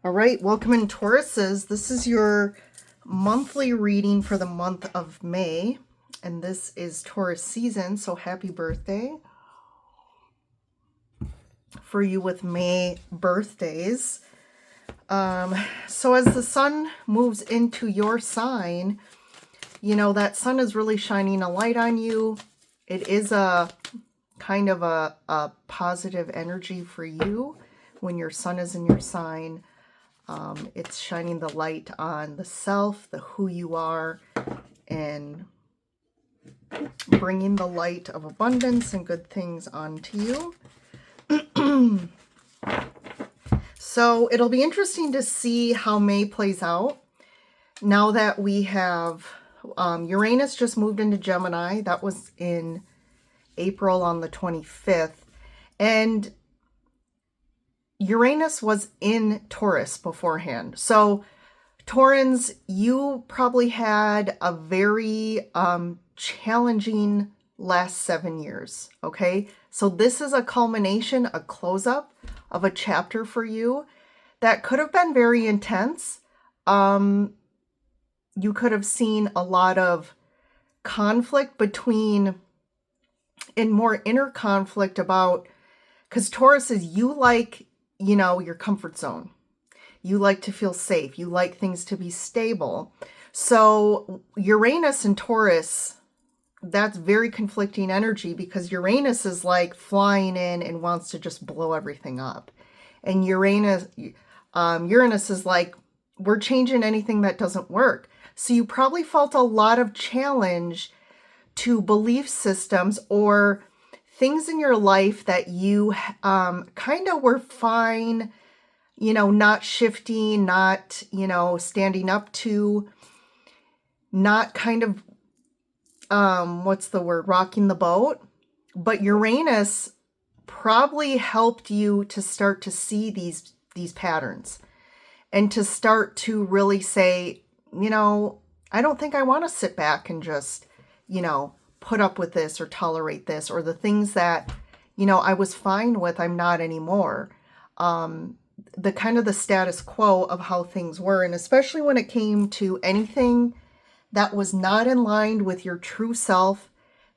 All right, welcome in Tauruses. This is your monthly reading for the month of May, and this is Taurus season, so happy birthday for you with May birthdays. So as the sun moves into your sign, that sun is really shining a light on you. It is a kind of a positive energy for you when your sun is in your sign. It's shining the light on the self, the who you are, and bringing the light of abundance and good things onto you. So it'll be interesting to see how May plays out. Now that we have Uranus just moved into Gemini. That was in April on the 25th. And Uranus was in Taurus beforehand. So Taurans, you probably had a very challenging last 7 years, okay? So this is a culmination, a close-up of a chapter for you that could have been very intense. You could have seen a lot of conflict and more inner conflict about, because Taurus is, you like, your comfort zone. You like to feel safe. You like things to be stable. So Uranus and Taurus, that's very conflicting energy because Uranus is like flying in and wants to just blow everything up. And Uranus is like, we're changing anything that doesn't work. So you probably felt a lot of challenge to belief systems or things in your life that you kind of were fine, not shifting, not, standing up to, not kind of, rocking the boat. But Uranus probably helped you to start to see these patterns and to start to really say, I don't think I want to sit back and just, put up with this or tolerate this, or the things that, I was fine with, I'm not anymore. The kind of the status quo of how things were. And especially when it came to anything that was not in line with your true self,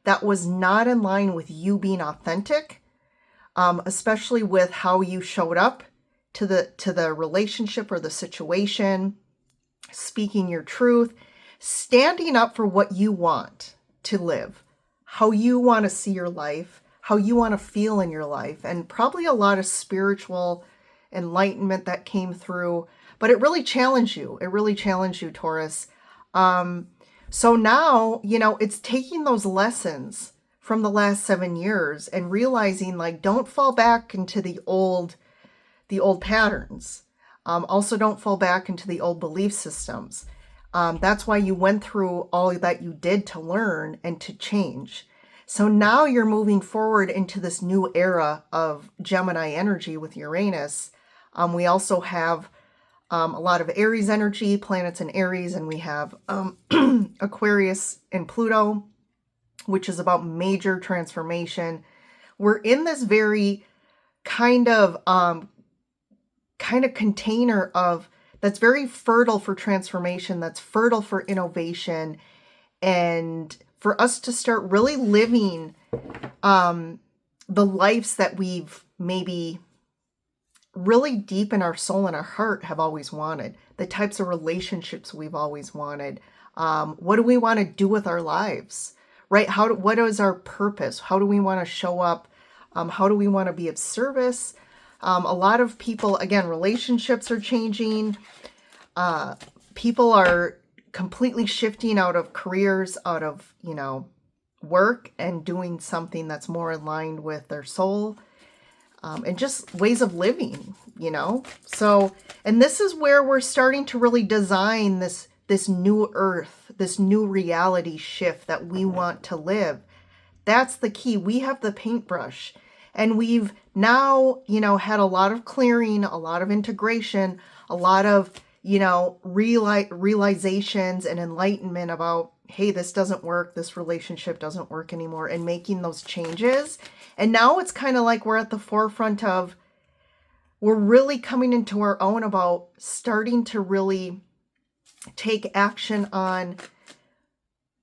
that was not in line with you being authentic, especially with how you showed up to the relationship or the situation, speaking your truth, standing up for what you want to live, how you want to see your life, how you want to feel in your life, and probably a lot of spiritual enlightenment that came through. But it really challenged you. It really challenged you, Taurus. So now, it's taking those lessons from the last 7 years and realizing, like, don't fall back into the old patterns. Also, don't fall back into the old belief systems. That's why you went through all that you did to learn and to change. So now you're moving forward into this new era of Gemini energy with Uranus. We also have a lot of Aries energy, planets in Aries, and we have Aquarius and Pluto, which is about major transformation. We're in this very kind of container of that's very fertile for transformation, that's fertile for innovation, and for us to start really living the lives that we've maybe really deep in our soul and our heart have always wanted, the types of relationships we've always wanted. What do we want to do with our lives, right? What is our purpose? How do we want to show up? How do we want to be of service? A lot of people, again, relationships are changing. People are completely shifting out of careers, out of, work, and doing something that's more aligned with their soul, and just ways of living, So, and this is where we're starting to really design this new earth, this new reality shift that we want to live. That's the key. We have the paintbrush. And we've now, had a lot of clearing, a lot of integration, a lot of, realizations and enlightenment about, hey, this doesn't work, this relationship doesn't work anymore, and making those changes. And now it's kind of like we're at the forefront of we're really coming into our own about starting to really take action on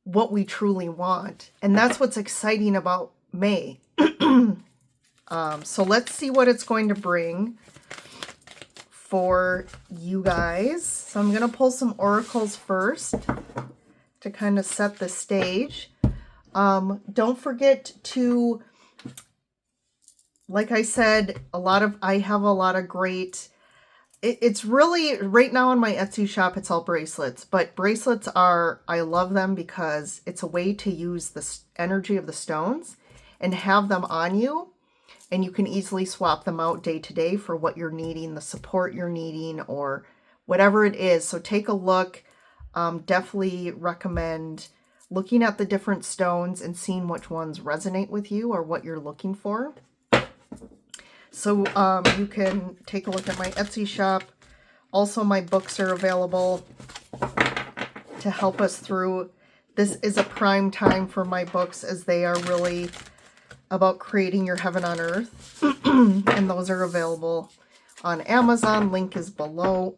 what we truly want. And that's what's exciting about May. So let's see what it's going to bring for you guys. So I'm going to pull some oracles first to kind of set the stage. Don't forget to, like I said, I have a lot of great, it's really, right now on my Etsy shop, it's all bracelets, but bracelets I love them because it's a way to use the energy of the stones and have them on you. And you can easily swap them out day to day for what you're needing, the support you're needing, or whatever it is. So take a look. Definitely recommend looking at the different stones and seeing which ones resonate with you or what you're looking for. So you can take a look at my Etsy shop. Also, my books are available to help us through. This is a prime time for my books, as they are really about creating your heaven on earth. And those are available on Amazon. Link is below.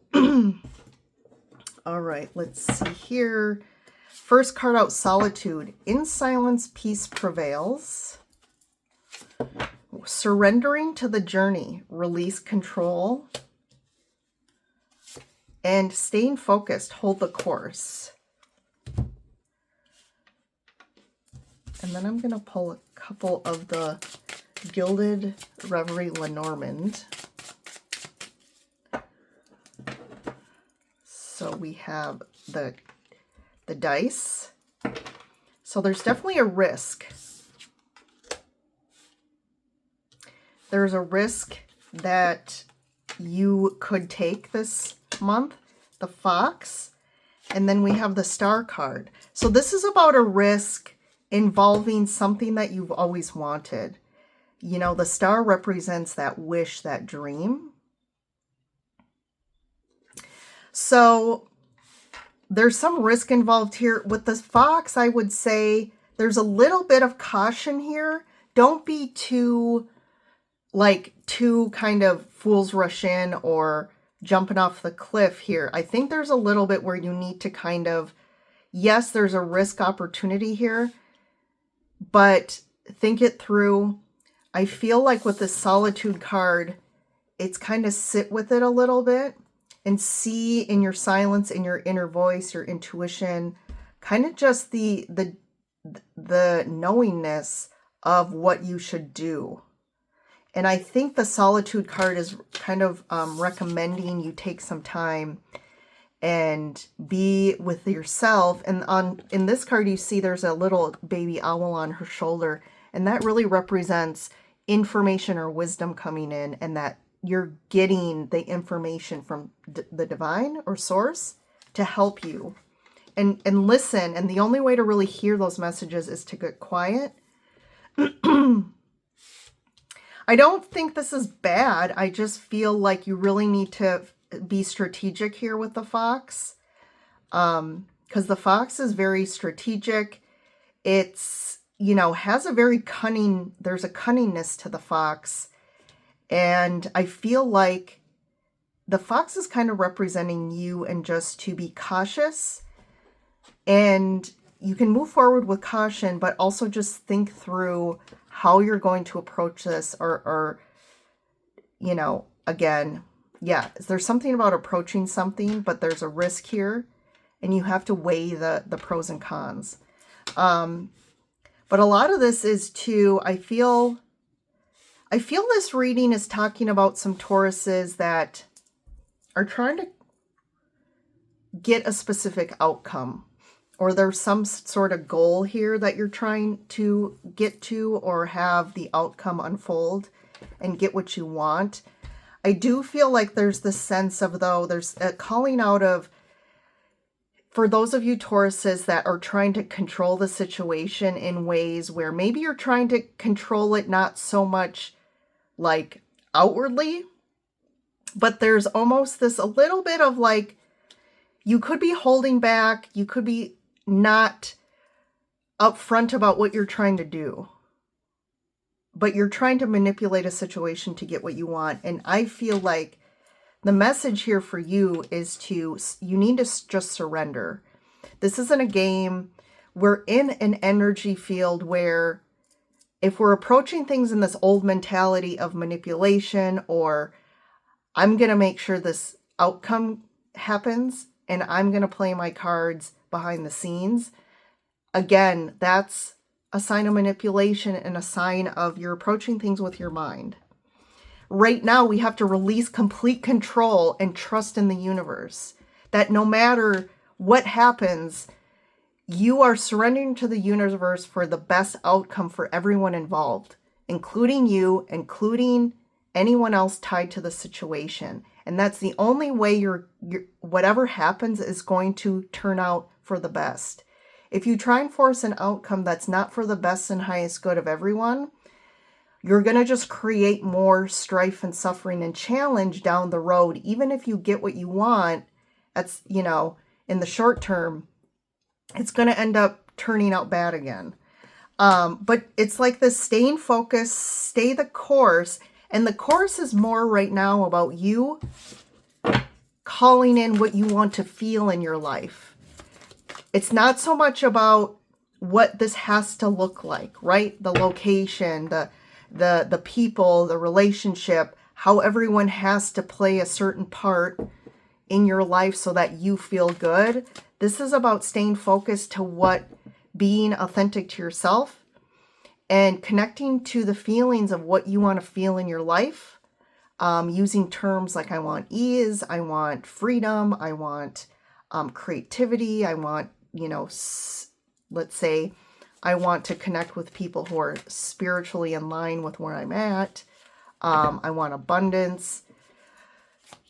All right, let's see here. First card out, Solitude. In silence, peace prevails. Surrendering to the journey, release control. And staying focused, hold the course. And then I'm going to pull a couple of the Gilded Reverie Lenormand. So we have the dice. So there's definitely a risk. There's a risk that you could take this month, the Fox, and then we have the Star card. So this is about a risk involving something that you've always wanted. You know, the Star represents that wish, that dream. So there's some risk involved here. With the Fox, I would say there's a little bit of caution here. Don't be too kind of fools rush in or jumping off the cliff here. I think there's a little bit where you need to kind of, yes, there's a risk opportunity here, but think it through. I feel like with the Solitude card, it's kind of sit with it a little bit and see in your silence, in your inner voice, your intuition, kind of just the knowingness of what you should do. And I think the Solitude card is kind of recommending you take some time and be with yourself. And in this card, you see there's a little baby owl on her shoulder, and that really represents information or wisdom coming in, and that you're getting the information from the divine or source to help you and listen. And the only way to really hear those messages is to get quiet. I don't think this is bad. I just feel like you really need to be strategic here with the Fox. Because the Fox is very strategic. It's, you know, has a very cunning, there's a cunningness to the Fox. And I feel like the Fox is kind of representing you, and just to be cautious. And you can move forward with caution, but also just think through how you're going to approach this, or you know, again, yeah, there's something about approaching something, but there's a risk here, and you have to weigh the pros and cons. But a lot of this is I feel this reading is talking about some Tauruses that are trying to get a specific outcome, or there's some sort of goal here that you're trying to get to, or have the outcome unfold and get what you want. I do feel like there's this sense of, though, there's a calling out of, for those of you Tauruses that are trying to control the situation in ways where maybe you're trying to control it not so much like outwardly, but there's almost this a little bit of like, you could be holding back, you could be not upfront about what you're trying to do. but you're trying to manipulate a situation to get what you want. And I feel like the message here for you is you need to just surrender. This isn't a game. We're in an energy field where if we're approaching things in this old mentality of manipulation, or I'm going to make sure this outcome happens and I'm going to play my cards behind the scenes, again, that's a sign of manipulation and a sign of you're approaching things with your mind. Right now, we have to release complete control and trust in the universe. That no matter what happens, you are surrendering to the universe for the best outcome for everyone involved, including you, including anyone else tied to the situation. And that's the only way your whatever happens is going to turn out for the best. If you try and force an outcome that's not for the best and highest good of everyone, you're going to just create more strife and suffering and challenge down the road. Even if you get what you want, that's, in the short term, it's going to end up turning out bad again. But it's like this staying focused, stay the course. And the course is more right now about you calling in what you want to feel in your life. It's not so much about what this has to look like, right? The location, the people, the relationship, how everyone has to play a certain part in your life so that you feel good. This is about staying focused to what being authentic to yourself and connecting to the feelings of what you want to feel in your life, using terms like I want ease, I want freedom, I want creativity, I want, let's say I want to connect with people who are spiritually in line with where I'm at. I want abundance,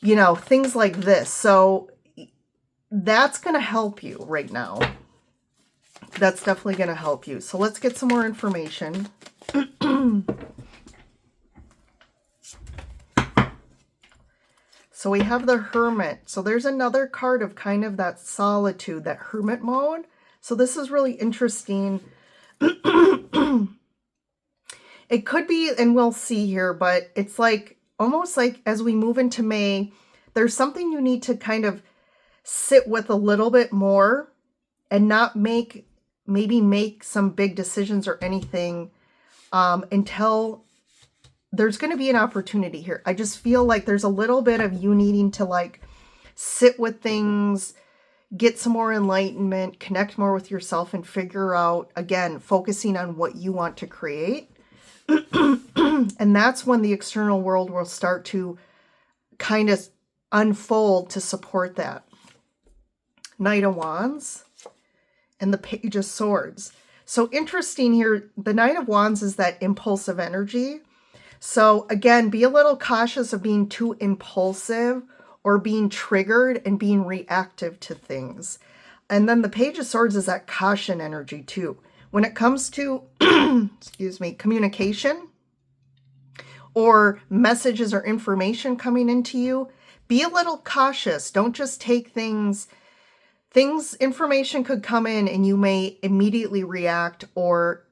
things like this. So that's going to help you right now. That's definitely going to help you. So let's get some more information. So we have the Hermit. So there's another card of kind of that solitude, that hermit mode. So this is really interesting. It could be, and we'll see here, but it's like almost like as we move into May, there's something you need to kind of sit with a little bit more and not make some big decisions or anything until there's going to be an opportunity here. I just feel like there's a little bit of you needing to like sit with things, get some more enlightenment, connect more with yourself, and figure out, again, focusing on what you want to create. And that's when the external world will start to kind of unfold to support that. Knight of Wands and the Page of Swords. So interesting here, the Knight of Wands is that impulsive energy. So again, be a little cautious of being too impulsive or being triggered and being reactive to things. And then the Page of Swords is that caution energy too. When it comes to, communication or messages or information coming into you, be a little cautious. Don't just take information could come in and you may immediately react or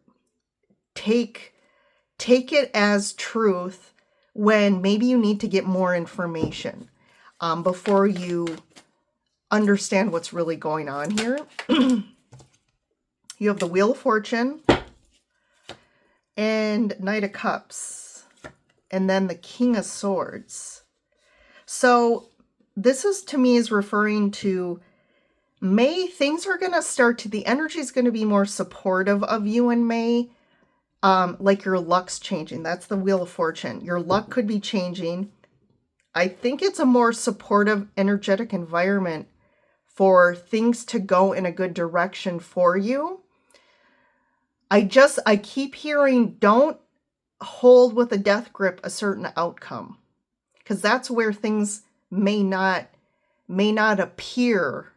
take it as truth when maybe you need to get more information before you understand what's really going on here. You have the Wheel of Fortune and Knight of Cups, and then the King of Swords. So this is, to me, is referring to May. Things are going to start to, the energy is going to be more supportive of you in May. Like your luck's changing. That's the Wheel of Fortune. Your luck could be changing. I think it's a more supportive, energetic environment for things to go in a good direction for you. I keep hearing, don't hold with a death grip a certain outcome, because that's where things may not appear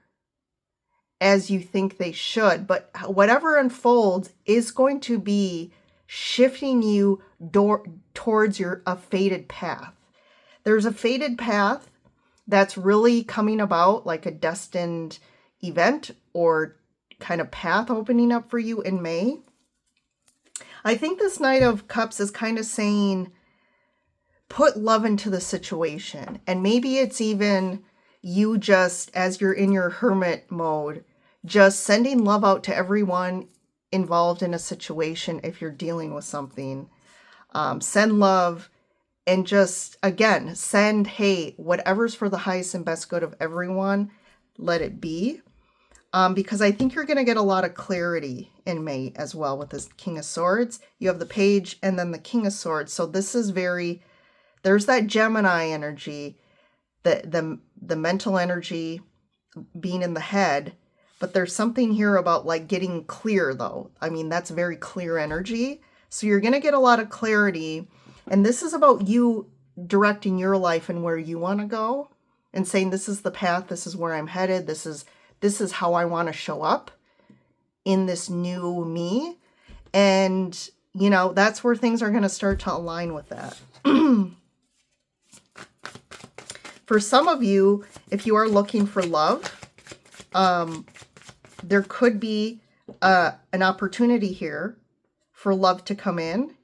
as you think they should. But whatever unfolds is going to be shifting you towards a fated path. There's a fated path that's really coming about, like a destined event or kind of path opening up for you in May. I think this Knight of Cups is kind of saying, put love into the situation. And maybe it's even you just, as you're in your hermit mode, just sending love out to everyone involved in a situation if you're dealing with something. Send love and just, again, send, hey, whatever's for the highest and best good of everyone, let it be. Because I think you're going to get a lot of clarity in May as well with this King of Swords. You have the Page and then the King of Swords. So this is very, there's that Gemini energy, the mental energy being in the head. But there's something here about like getting clear though. I mean, that's very clear energy. So you're going to get a lot of clarity. And this is about you directing your life and where you want to go and saying, this is the path. This is where I'm headed. This is how I want to show up in this new me. And, you know, that's where things are going to start to align with that. For some of you, if you are looking for love, there could be an opportunity here for love to come in.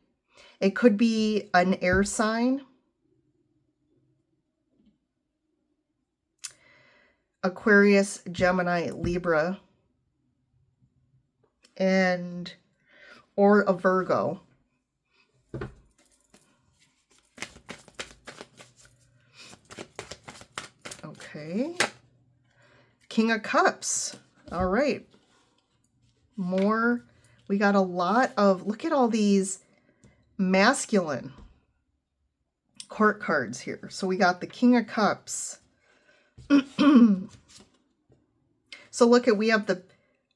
It could be an air sign. Aquarius, Gemini, Libra, or a Virgo. Okay. King of Cups. All right. More. We got a lot of, look at all these masculine court cards here. So we got the King of Cups. So look at, we have the,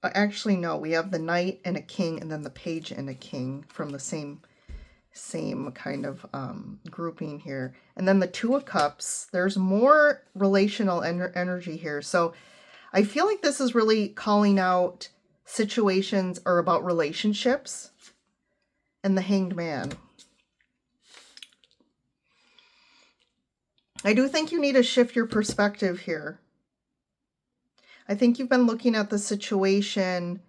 actually no, we have the Knight and a King and then the Page and a King from the same kind of grouping here. And then the Two of Cups, there's more relational energy here. So I feel like this is really calling out situations or about relationships. And the Hanged Man. I do think you need to shift your perspective here. I think you've been looking at the situation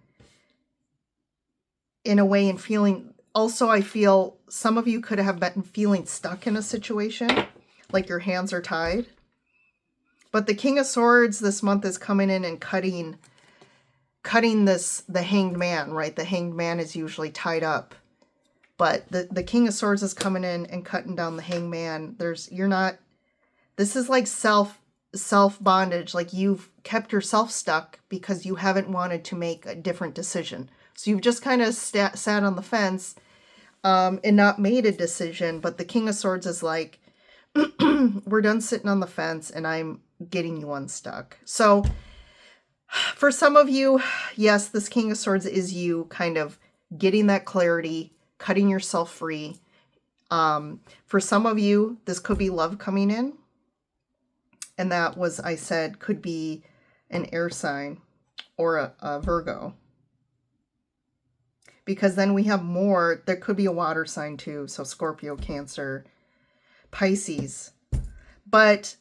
in a way and feeling, also I feel some of you could have been feeling stuck in a situation, like your hands are tied. But the King of Swords this month is coming in and cutting the Hanged Man, right? The Hanged Man is usually tied up. But the King of Swords is coming in and cutting down the Hanged Man. This is like self bondage. Like you've kept yourself stuck because you haven't wanted to make a different decision. So you've just kind of sat on the fence and not made a decision. But the King of Swords is like, we're done sitting on the fence and I'm getting you unstuck. So for some of you, yes, this King of Swords is you kind of getting that clarity, cutting yourself free. For some of you, this could be love coming in. And that was, I said, could be an air sign or a Virgo. Because then we have more, there could be a water sign too. So Scorpio, Cancer, Pisces. But,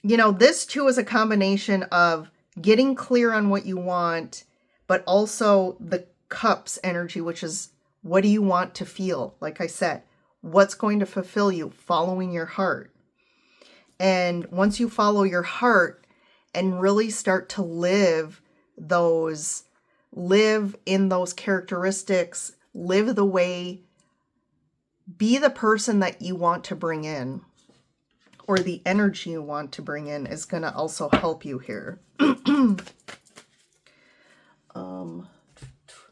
you know, this too is a combination of getting clear on what you want, but also the Cups energy, which is what do you want to feel? Like I said, what's going to fulfill you? Following your heart. And once you follow your heart and really start to live in those characteristics, live the way, be the person that you want to bring in, or the energy you want to bring in is going to also help you here.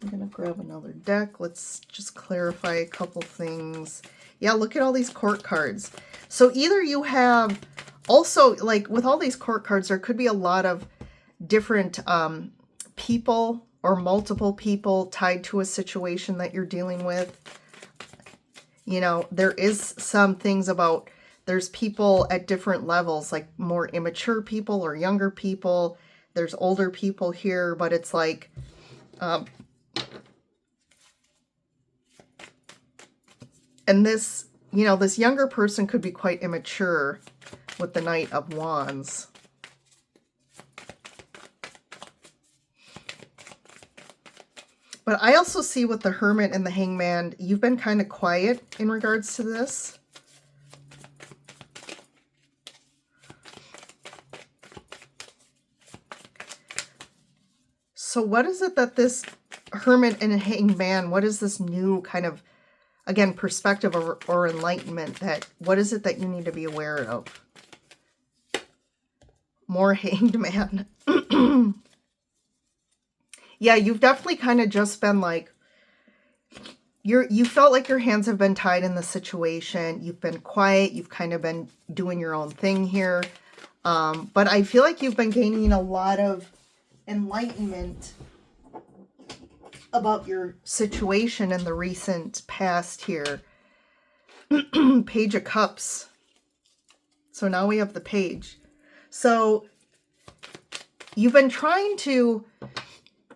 I'm going to grab another deck. Let's just clarify a couple things. Yeah, look at all these court cards. So either you have also, like with all these court cards, there could be a lot of different people or multiple people tied to a situation that you're dealing with. You know, there is some things about, there's people at different levels, like more immature people or younger people. There's older people here, but it's like, and this, you know, this younger person could be quite immature with the Knight of Wands. But I also see with the Hermit and the Hangman, you've been kind of quiet in regards to this. So what is it that this Hermit and Hangman, what is this new kind of, again, perspective or enlightenment that, what is it that you need to be aware of? More Hanged Man. Yeah, you've definitely kind of just been like, you felt like your hands have been tied in the situation. You've been quiet. You've kind of been doing your own thing here. But I feel like you've been gaining a lot of enlightenment about your situation in the recent past here. Page of Cups. So now we have the Page. So you've been trying to,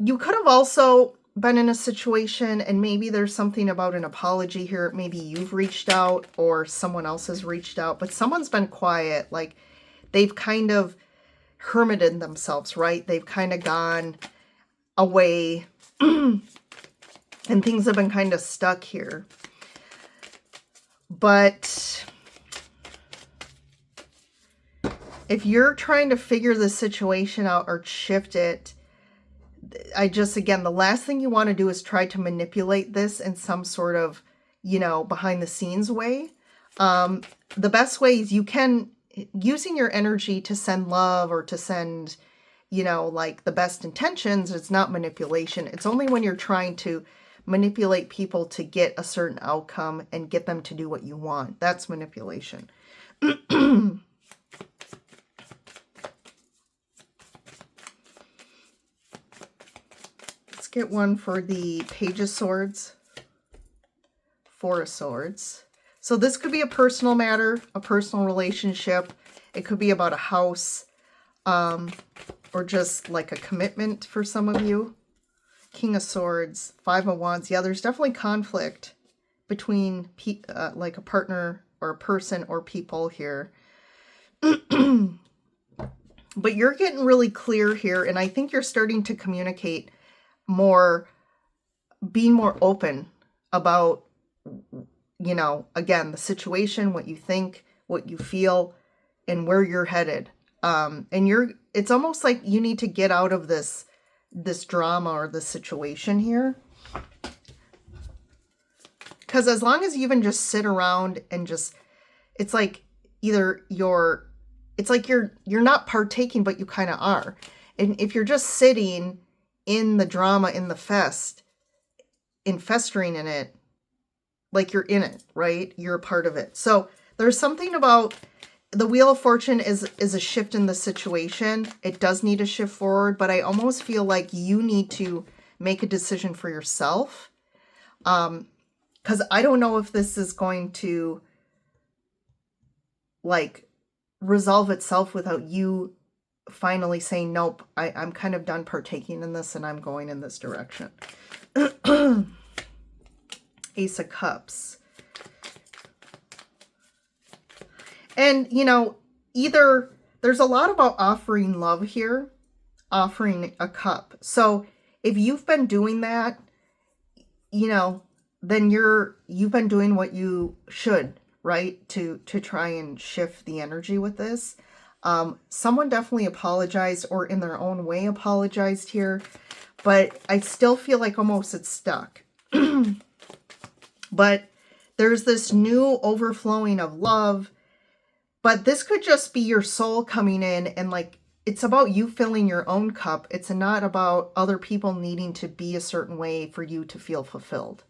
you could have also been in a situation and maybe there's something about an apology here. Maybe you've reached out or someone else has reached out, but someone's been quiet. Like they've kind of hermited themselves, right? They've kind of gone away and things have been kind of stuck here. But if you're trying to figure the situation out or shift it, again, the last thing you want to do is try to manipulate this in some sort of, behind the scenes way. The best way is you can, using your energy to send love or to send, like the best intentions, it's not manipulation. It's only when you're trying to manipulate people to get a certain outcome and get them to do what you want. That's manipulation. Let's get one for the Page of Swords, Four of Swords. So this could be a personal matter, a personal relationship. It could be about a house, or just like a commitment for some of you. King of Swords, Five of Wands. Yeah, there's definitely conflict between like a partner or a person or people here. But you're getting really clear here, and I think you're starting to communicate more, being more open about, again, the situation, what you think, what you feel, and where you're headed. And it's almost like you need to get out of this drama or this situation here. Because as long as you even just sit around and just, it's like either you're not partaking, but you kind of are. And if you're just sitting in the drama, in the festering in it, like you're in it, right? You're a part of it. So there's something about the Wheel of Fortune is a shift in the situation. It does need to shift forward, but I almost feel like you need to make a decision for yourself. Because I don't know if this is going to like resolve itself without you finally saying, nope, I'm kind of done partaking in this and I'm going in this direction. Ace of Cups. And, either there's a lot about offering love here, offering a cup. So if you've been doing that, then you've been doing what you should, right? To try and shift the energy with this. Someone definitely apologized or in their own way apologized here, but I still feel like almost it's stuck. But there's this new overflowing of love, but this could just be your soul coming in and like, it's about you filling your own cup. It's not about other people needing to be a certain way for you to feel fulfilled,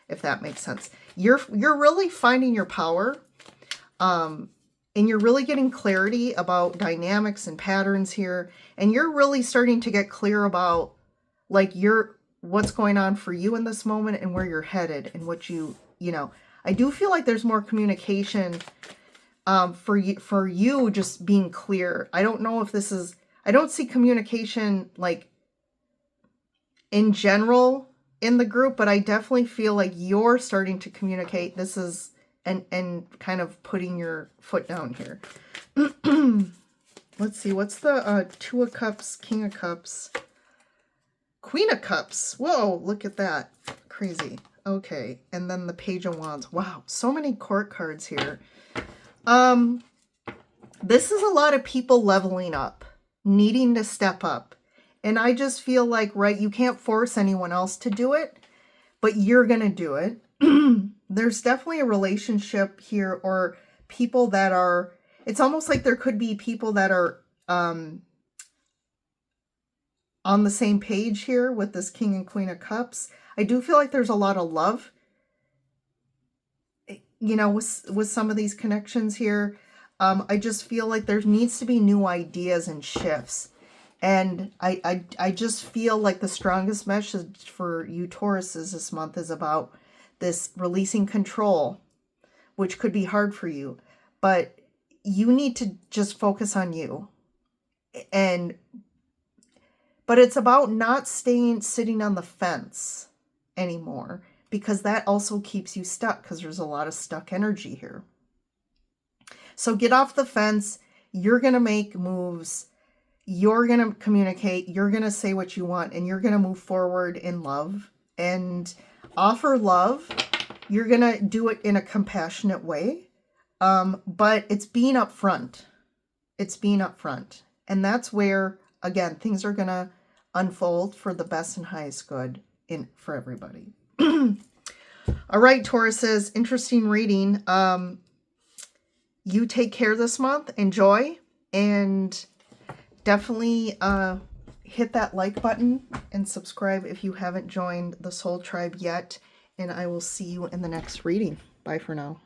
if that makes sense. You're really finding your power, and you're really getting clarity about dynamics and patterns here, and you're really starting to get clear about like what's going on for you in this moment and where you're headed and what I do feel like there's more communication for you just being clear. I don't know if this is, I don't see communication like in general in the group, but I definitely feel like you're starting to communicate. This is, and kind of putting your foot down here. Let's see, what's the Two of Cups, King of Cups? Queen of Cups. Whoa, look at that. Crazy. Okay, and then the Page of Wands. Wow, so many court cards here. This is a lot of people leveling up, needing to step up. And I just feel like, right, you can't force anyone else to do it, but you're going to do it. There's definitely a relationship here, or people that are, it's almost like there could be people that are on the same page here with this King and Queen of Cups. I do feel like there's a lot of love, you know, with some of these connections here. I just feel like there needs to be new ideas and shifts. And I just feel like the strongest message for you Tauruses this month is about this releasing control, which could be hard for you. But you need to just focus on you. But it's about not sitting on the fence anymore, because that also keeps you stuck, because there's a lot of stuck energy here. So get off the fence. You're going to make moves. You're going to communicate. You're going to say what you want, and you're going to move forward in love and offer love. You're going to do it in a compassionate way. But it's being upfront. It's being upfront. And that's where, again, things are going to unfold for the best and highest good for everybody. All right, Tauruses, interesting reading. You take care this month. Enjoy. And definitely hit that like button and subscribe if you haven't joined the Soul Tribe yet. And I will see you in the next reading. Bye for now.